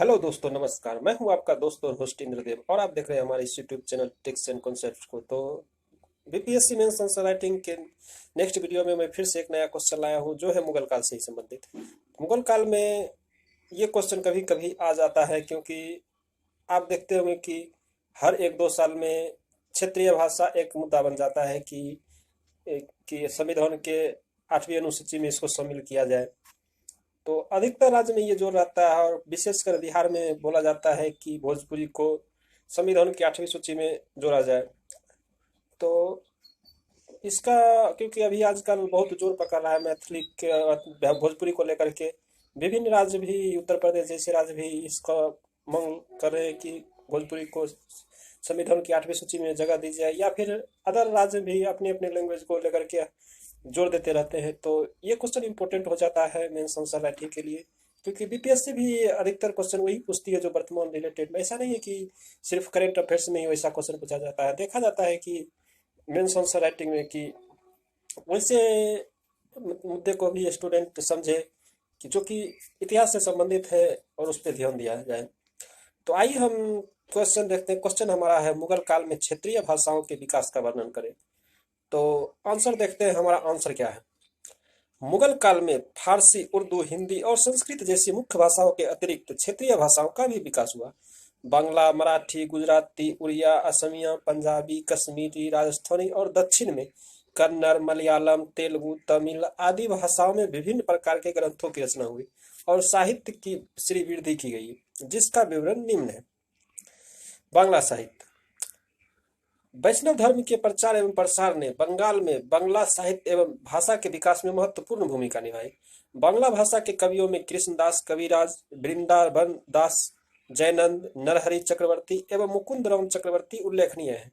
Hello दोस्तों, नमस्कार। मैं हूं आपका दोस्त और होस्ट इंद्रदेव और आप देख रहे हैं हमारे इस YouTube channel tips and concepts को। तो बीपीएससी मेंस आंसर राइटिंग के नेक्स्ट वीडियो में मैं फिर से एक नया क्वेश्चन लाया हूं जो है मुगल काल से ही संबंधित। मुगल काल में ये क्वेश्चन कभी कभी आ जाता है क्योंकि आप देखते होंगे कि हर एक दो साल में क्षेत्रीय भाषा एक मुद्दा बन जाता है कि संविधान के 8वीं अनुसूची में इसको शामिल किया जाए। तो अधिकतर राज्य में ये जोर रहता है और विशेषकर बिहार में बोला जाता है कि भोजपुरी को संविधान की 8वीं सूची में जोड़ा जाए। तो इसका क्योंकि अभी आजकल बहुत जोर पकड़ रहा है मैथिली के भोजपुरी को लेकर के, विभिन्न राज्य भी उत्तर प्रदेश जैसे राज्य भी इसका मांग कर रहे हैं कि भोजपुरी को संविधान की 8वीं सूची में जगह दी जाए, या फिर अदर राज्य भी अपने अपने लैंग्वेज को लेकर के जोर देते रहते हैं। तो ये क्वेश्चन इंपॉर्टेंट हो जाता है मेंस आंसर राइटिंग के लिए, क्योंकि बीपीएससी भी अधिकतर क्वेश्चन वही पूछती है जो वर्तमान रिलेटेड में। ऐसा नहीं है कि सिर्फ करेंट अफेयर्स में ही वैसा क्वेश्चन पूछा जाता है। देखा जाता है कि मेंस आंसर राइटिंग में कि वैसे मुद्दे को भी स्टूडेंट समझे कि जो कि इतिहास से संबंधित है और उस पर ध्यान दिया जाए। तो आइए हम क्वेश्चन देखते हैं। क्वेश्चन हमारा है, मुगल काल में क्षेत्रीय भाषाओं के विकास का वर्णन करें। तो आंसर देखते हैं, हमारा आंसर क्या है। मुगल काल में फारसी, उर्दू, हिंदी और संस्कृत जैसी मुख्य भाषाओं के अतिरिक्त क्षेत्रीय भाषाओं का भी विकास हुआ। बांग्ला, मराठी, गुजराती, उड़िया, असमिया, पंजाबी, कश्मीरी, राजस्थानी और दक्षिण में कन्नड़, मलयालम, तेलुगु, तमिल आदि भाषाओं में विभिन्न प्रकार के ग्रंथों की रचना हुई और साहित्य की श्री वृद्धि की गई, जिसका विवरण निम्न है। बांग्ला साहित्य। वैष्णव धर्म के प्रचार एवं प्रसार ने बंगाल में बांग्ला साहित्य एवं भाषा के विकास में महत्वपूर्ण भूमिका निभाई। बांग्ला भाषा के कवियों में कृष्णदास कविराज, वृंदावन दास, जयनंद, नरहरि चक्रवर्ती एवं मुकुंद राम चक्रवर्ती उल्लेखनीय है।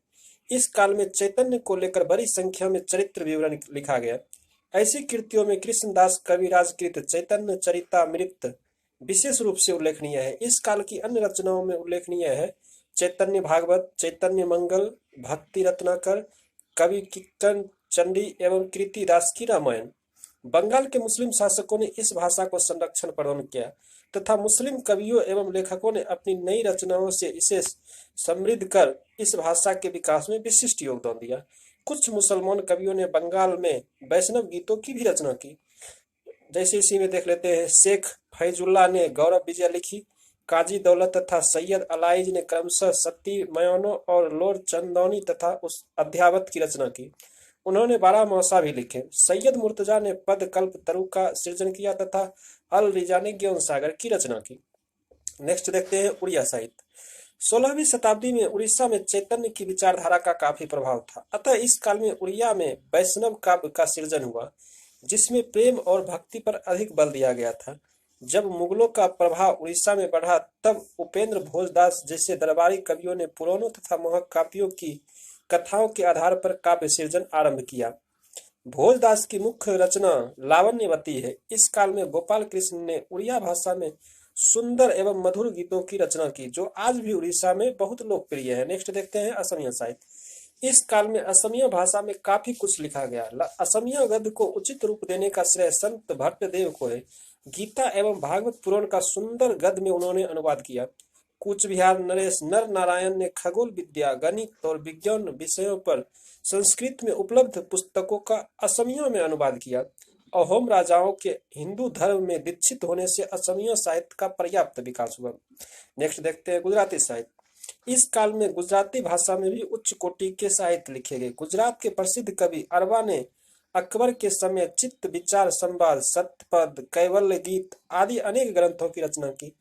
इस काल में चैतन्य को लेकर बड़ी संख्या में चरित्र विवरण लिखा गया। ऐसी कृतियों में कृष्णदास कविराज कृत चैतन्य चरितामृत विशेष रूप से उल्लेखनीय है। इस काल की अन्य रचनाओं में उल्लेखनीय है चैतन्य भागवत, चैतन्य मंगल, भक्ति रत्नाकर, कवि किक्कन चंडी एवं कृति दास की रामायण। बंगाल के मुस्लिम शासकों ने इस भाषा को संरक्षण प्रदान किया तथा मुस्लिम कवियों एवं लेखकों ने अपनी नई रचनाओं से इसे समृद्ध कर इस भाषा के विकास में विशिष्ट योगदान दिया। कुछ मुसलमान कवियों ने बंगाल में वैष्णव गीतों की भी रचना की। जैसे इसी में देख लेते हैं, शेख फैजुल्लाह ने गौरव विजय लिखी। काजी दौलत तथा सैयद अलाइज ने क्रमशः सती मयानो और लोर चंदौनी तथा उस अध्यावत की रचना की। उन्होंने 12 मौसा भी लिखे। सैयद मुर्तजा ने पद कल्प तरु का सृजन किया तथा अल रिजा ने ज्ञान सागर की रचना की। नेक्स्ट देखते हैं उड़िया साहित्य। 16वीं शताब्दी में उड़ीसा में चैतन्य की विचारधारा का काफी प्रभाव था, अतः इस काल में उड़िया में वैष्णव काव्य का सृजन हुआ, जिसमें प्रेम और भक्ति पर अधिक बल दिया गया था। जब मुगलों का प्रभाव उड़ीसा में बढ़ा, तब उपेंद्र भोजदास जैसे दरबारी कवियों ने पुराणों तथा महाकाव्यों की कथाओं के आधार पर काव्य सृजन आरंभ किया। भोजदास की मुख्य रचना लावण्यवती है। इस काल में गोपाल कृष्ण ने उड़िया भाषा में सुंदर एवं मधुर गीतों की रचना की, जो आज भी उड़ीसा में बहुत लोकप्रिय है। नेक्स्ट देखते हैं असमिया साहित्य। इस काल में असमिया भाषा में काफी कुछ लिखा गया। असमिया गद्य को उचित रूप देने का श्रेय संत भट्टदेव को है। गीता एवं भागवत पुराण का सुंदर गद्य में उन्होंने अनुवाद किया। कूच बिहार नरेश नर नारायण ने खगोल विद्या, गणित और विज्ञान विषयों पर संस्कृत में उपलब्ध पुस्तकों का असमिया में अनुवाद किया। अहोम राजाओं के हिंदू धर्म में दीक्षित होने से असमिया साहित्य का पर्याप्त विकास हुआ। नेक्स्ट देखते हैं गुजराती साहित्य। इस काल में गुजराती भाषा में भी उच्च कोटि के साहित्य लिखे गए। गुजरात के प्रसिद्ध कवि अरबा ने अकबर के समय चित्त विचार संवाद, सत्यपद, कैवल्य गीत आदि अनेक ग्रंथों की रचना की।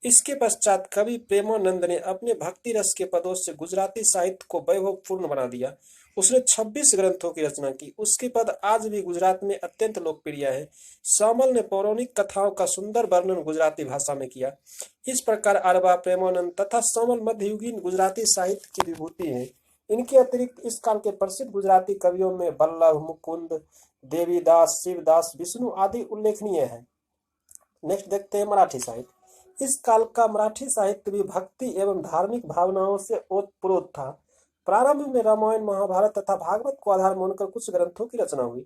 इसके पश्चात कवि प्रेमानंद ने अपने भक्ति रस के पदों से गुजराती साहित्य को वैभवपूर्ण बना दिया। उसने 26 ग्रंथों की रचना की। उसके पद आज भी गुजरात में अत्यंत लोकप्रिय है। सामल ने पौराणिक कथाओं का सुंदर वर्णन गुजराती भाषा में किया। इस प्रकार अरबा, प्रेमानंद तथा सामल मध्ययुगीन गुजराती साहित्य की विभूति है। इनके अतिरिक्त इस काल के प्रसिद्ध गुजराती कवियों में बल्लभ, मुकुंद, देवीदास, शिवदास, विष्णु आदि उल्लेखनीय है। नेक्स्ट देखते हैं मराठी साहित्य। इस काल का मराठी साहित्य भी भक्ति एवं धार्मिक भावनाओं से ओतप्रोत था। प्रारंभ में रामायण, महाभारत तथा भागवत को आधार मानकर कुछ ग्रंथों की रचना हुई।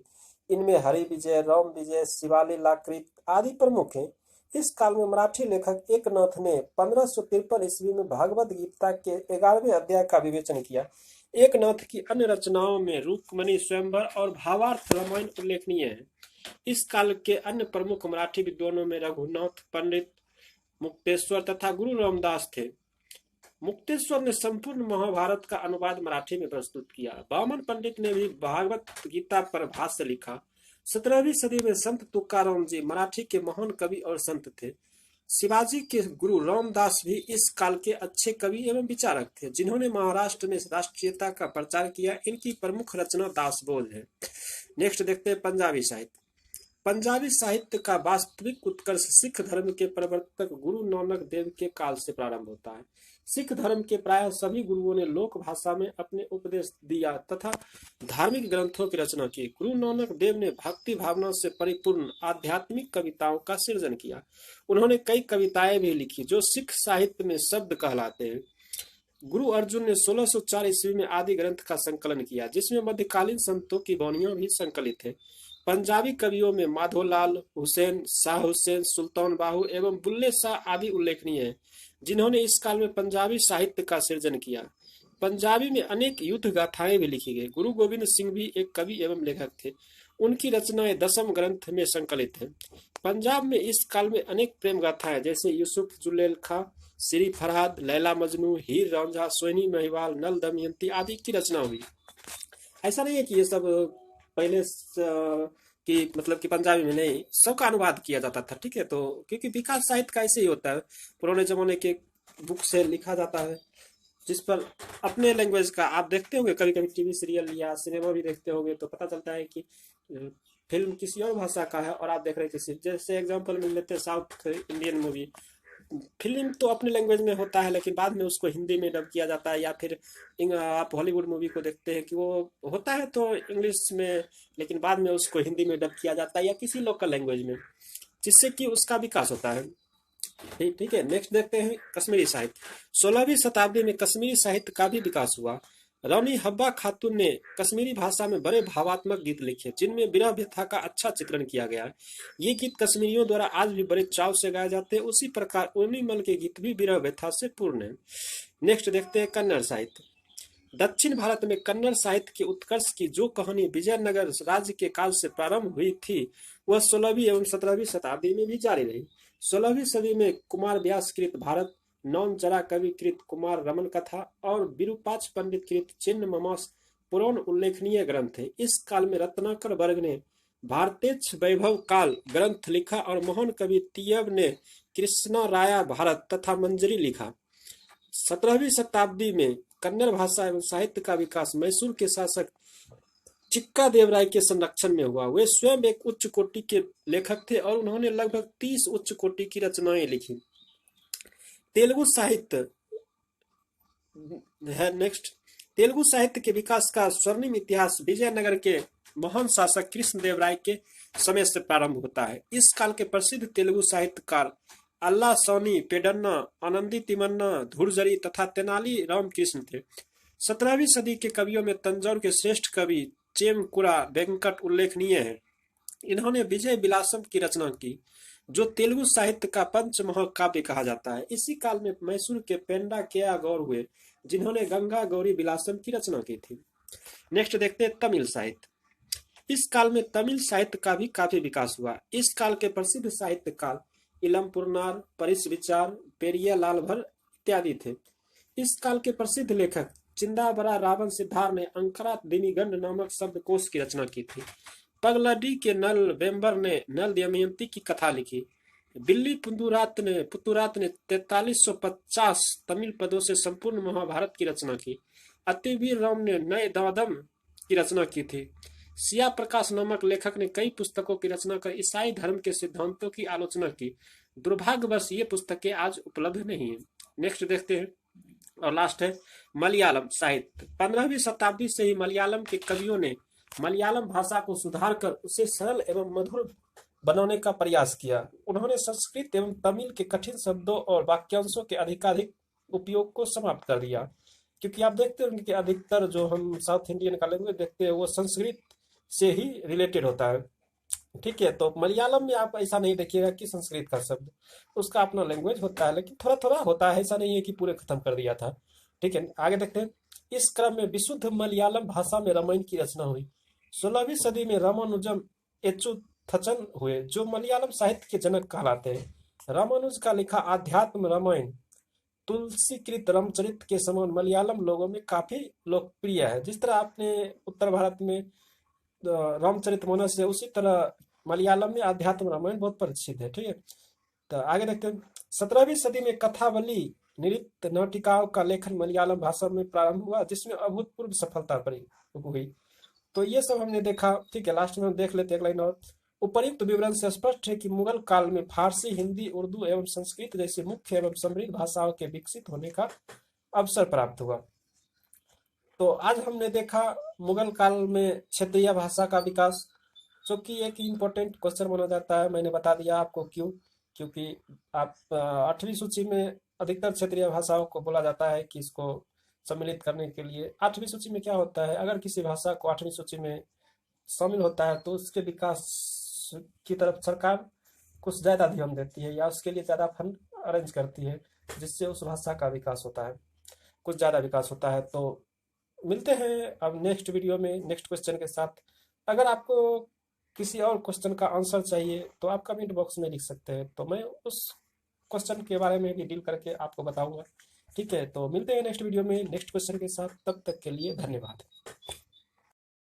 इनमें हरि विजय, राम विजय, शिवाली लाकृत आदि प्रमुख हैं। इस काल में मराठी लेखक एकनाथ ने 1553 ईस्वी में भागवत गीता के 11वें अध्याय का विवेचन किया। एकनाथ की अन्य रचनाओं में रुक्मणी स्वयंवर और भावार्थ रामायण उल्लेखनीय है। इस काल के अन्य प्रमुख मराठी विद्वानों में रघुनाथ पंडित, मुक्तेश्वर तथा गुरु रामदास थे। मुक्तेश्वर ने संपूर्ण महाभारत का अनुवाद मराठी में प्रस्तुत किया। वामन पंडित ने भी भागवत गीता पर भाष्य लिखा। 17वीं सदी में संत तुकाराम जी मराठी के महान कवि और संत थे। शिवाजी के गुरु रामदास भी इस काल के अच्छे कवि एवं विचारक थे, जिन्होंने महाराष्ट्र में राष्ट्रीयता का प्रचार किया। इनकी प्रमुख रचना दासबोध है। नेक्स्ट देखते हैं पंजाबी साहित्य। पंजाबी साहित्य का वास्तविक उत्कर्ष सिख धर्म के प्रवर्तक गुरु नानक देव के काल से प्रारंभ होता है। सिख धर्म के प्राय सभी गुरुओं ने लोक भाषा में अपने उपदेश दिया तथा धार्मिक ग्रंथों की रचना की। गुरु नानक देव ने भक्ति भावना से परिपूर्ण आध्यात्मिक कविताओं का सृजन किया। उन्होंने कई कविताएं भी लिखी जो सिख साहित्य में शब्द कहलाते हैं। गुरु अर्जुन ने 1604 ईस्वी में आदि ग्रंथ का संकलन किया, जिसमें मध्यकालीन संतों की वाणियां भी संकलित है। पंजाबी कवियों में माधोलाल, हुसैन, शाह हुसैन, सुल्तान बाहू एवं बुल्ले शाह आदि उल्लेखनीय हैं, जिन्होंने इस काल में पंजाबी साहित्य का सृजन किया। पंजाबी में अनेक युद्ध गाथाएं भी लिखी गई। गुरु गोविंद सिंह भी एक कवि एवं लेखक थे। उनकी रचनाएं दसम ग्रंथ में संकलित है। पंजाब में इस काल में अनेक प्रेम गाथाएं जैसे यूसुफ जुलेखा, श्री फरहाद, लैला मजनू, हीर रांझा, सोनी महिवाल, नल दमयंती आदि की रचना हुई। ऐसा नहीं है कि ये सब पहले कि मतलब कि पंजाबी में नहीं, सबका अनुवाद किया जाता था। ठीक है, तो क्योंकि विकास साहित्य का ऐसे ही होता है, पुराने जमाने के बुक से लिखा जाता है जिस पर अपने लैंग्वेज का आप देखते होंगे। कभी कभी टीवी सीरियल या सिनेमा भी देखते होंगे तो पता चलता है कि फिल्म किसी और भाषा का है और आप देख रहे हैं किसी, जैसे एग्जांपल मिल लेते हैं साउथ इंडियन मूवी। फिल्म तो अपने लैंग्वेज में होता है लेकिन बाद में उसको हिंदी में डब किया जाता है, या फिर आप हॉलीवुड मूवी को देखते हैं कि वो होता है तो इंग्लिश में लेकिन बाद में उसको हिंदी में डब किया जाता है या किसी लोकल लैंग्वेज में, जिससे कि उसका विकास होता है। ठीक है, नेक्स्ट देखते हैं कश्मीरी साहित्य। 16वीं शताब्दी में कश्मीरी साहित्य का भी विकास हुआ। रानी हब्बा खातून ने कश्मीरी भाषा में बड़े भावात्मक गीत लिखे, जिनमें विरह व्यथा का अच्छा चित्रण किया गया है। ये गीत कश्मीरियों द्वारा आज भी बड़े चाव से गाए जाते हैं। उसी प्रकार उर्मीमल के गीत भी विरह व्यथा से पूर्ण है। नेक्स्ट देखते हैं कन्नड़ साहित्य। दक्षिण भारत में कन्नड़ साहित्य के उत्कर्ष की जो कहानी विजयनगर राज्य के काल से प्रारंभ हुई थी, वह 16वीं एवं 17वीं शताब्दी में भी जारी रही। 16वीं सदी में कुमार व्यास कृत भारत, नौन चरा कवि कृत कुमार रमन कथा और विरूपाक्ष पंडित कृत चिन्ह ममास पुराण उल्लेखनीय ग्रंथ है। इस काल में रत्नाकर वर्ग ने भारतेच्छ वैभव काल ग्रंथ लिखा और महान कवि तियब ने कृष्णा राया भारत तथा मंजरी लिखा। 17वीं शताब्दी में कन्नड़ भाषा एवं साहित्य का विकास मैसूर के शासक चिक्का देवराय के संरक्षण में हुआ। वे स्वयं एक उच्च कोटि के लेखक थे और उन्होंने लगभग 30 उच्च कोटि की रचनाएं लिखी। तेलुगु साहित्य है नेक्स्ट। तेलुगु साहित्य के विकास का स्वर्णिम इतिहास विजयनगर के महान शासक कृष्णदेवराय के समय से प्रारंभ होता है। इस काल के प्रसिद्ध तेलुगु साहित्यकार अल्ला सौनी, पेडन्ना, आनंदी तिमन्ना, धुरजरी तथा तेनाली रामकृष्ण थे। 17वीं सदी के कवियों में तंजौर के श्रेष्ठ कवि चेमकुरा वेंकट उल्लेखनीय है। इन्होंने विजय विलासम की रचना की, जो तेलुगु साहित्य का पंच महाकाव्य कहा जाता है। इसी काल में मैसूर के पेंडा केया गौर हुए, जिन्होंने गंगा गौरी विलासम की रचना की थी। नेक्स्ट देखते हैं तमिल साहित्य। इस काल में तमिल साहित्य का भी काफी विकास हुआ। इस काल के प्रसिद्ध साहित्यकार इलम पुरनार, परिस विचार, पेरिया लालभर इत्यादि थे। इस काल के प्रसिद्ध लेखक चिंदाबरा रावण सिद्धार ने अंकरा दिनिगंड नामक शब्दकोश की रचना की थी। पगलडी के नल वेम्बर ने नल दमयंती की कथा लिखी। बिल्ली पुतुरात ने 4350 तमिल पदों से संपूर्ण महाभारत की रचना की। अतिवीर राम ने नए दादम की रचना की थी। सिया प्रकाश नामक लेखक ने कई पुस्तकों की रचना कर ईसाई धर्म के सिद्धांतों की आलोचना की। दुर्भाग्यवश ये पुस्तकें आज उपलब्ध नहीं है। नेक्स्ट देखते हैं और लास्ट है मलयालम साहित्य। 15वीं शताब्दी से ही मलयालम के कवियों ने मलयालम भाषा को सुधार कर उसे सरल एवं मधुर बनाने का प्रयास किया। उन्होंने संस्कृत एवं तमिल के कठिन शब्दों और वाक्यांशों के अधिकाधिक उपयोग को समाप्त कर दिया, क्योंकि आप देखते होंगे कि अधिकतर जो हम साउथ इंडियन का लैंग्वेज देखते हैं वो संस्कृत से ही रिलेटेड होता है। ठीक है। तो मलयालम में आप ऐसा नहीं देखिएगा कि संस्कृत का शब्द, उसका अपना लैंग्वेज होता है, लेकिन थोड़ा थोड़ा होता है, ऐसा नहीं है कि पूरे खत्म कर दिया था। ठीक है, आगे देखते हैं। इस क्रम में विशुद्ध मलयालम भाषा में रामायण की रचना हुई। 16वीं सदी में रामानुजम एचुथचन हुए, जो मलयालम साहित्य के जनक कहलाते हैं। रामानुज का लिखा आध्यात्म रामायण तुलसीकृत रामचरित के समान मलयालम लोगों में काफी लोकप्रिय है। जिस तरह आपने उत्तर भारत में रामचरितमानस है, उसी तरह मलयालम में आध्यात्म रामायण बहुत प्रसिद्ध है। ठीक है, तो आगे देखते हैं। 17वीं सदी में कथावली नृत्य नाटिकाओं का लेखन मलयालम भाषा में प्रारंभ हुआ, जिसमें अभूतपूर्व सफलता पड़ी हुई। तो ये सब हमने देखा। ठीक है, लास्ट में हम देख लेते हैं एक लाइन और। उपर्युक्त विवरण से स्पष्ट है कि मुगल काल में फारसी, हिंदी, उर्दू एवं संस्कृत जैसी मुख्य एवं समृद्ध भाषाओं के विकसित होने का अवसर प्राप्त हुआ। तो आज हमने देखा मुगल काल में क्षेत्रीय भाषा का विकास, जो कि एक इम्पोर्टेंट क्वेश्चन माना जाता है। मैंने बता दिया आपको क्यों, क्योंकि आप 8वीं सूची में अधिकतर क्षेत्रीय भाषाओं को बोला जाता है कि इसको सम्मिलित करने के लिए। 8वीं सूची में क्या होता है, अगर किसी भाषा को 8वीं सूची में शामिल होता है तो उसके विकास की तरफ सरकार कुछ ज़्यादा ध्यान देती है, या उसके लिए ज़्यादा फंड अरेंज करती है, जिससे उस भाषा का विकास होता है, कुछ ज़्यादा विकास होता है। तो मिलते हैं अब नेक्स्ट वीडियो में नेक्स्ट क्वेश्चन के साथ। अगर आपको किसी और क्वेश्चन का आंसर चाहिए तो आप कमेंट बॉक्स में लिख सकते हैं, तो मैं उस क्वेश्चन के बारे में भी डील करके आपको बताऊंगा। ठीक है, तो मिलते हैं नेक्स्ट वीडियो में नेक्स्ट क्वेश्चन के साथ। तब तक के लिए धन्यवाद।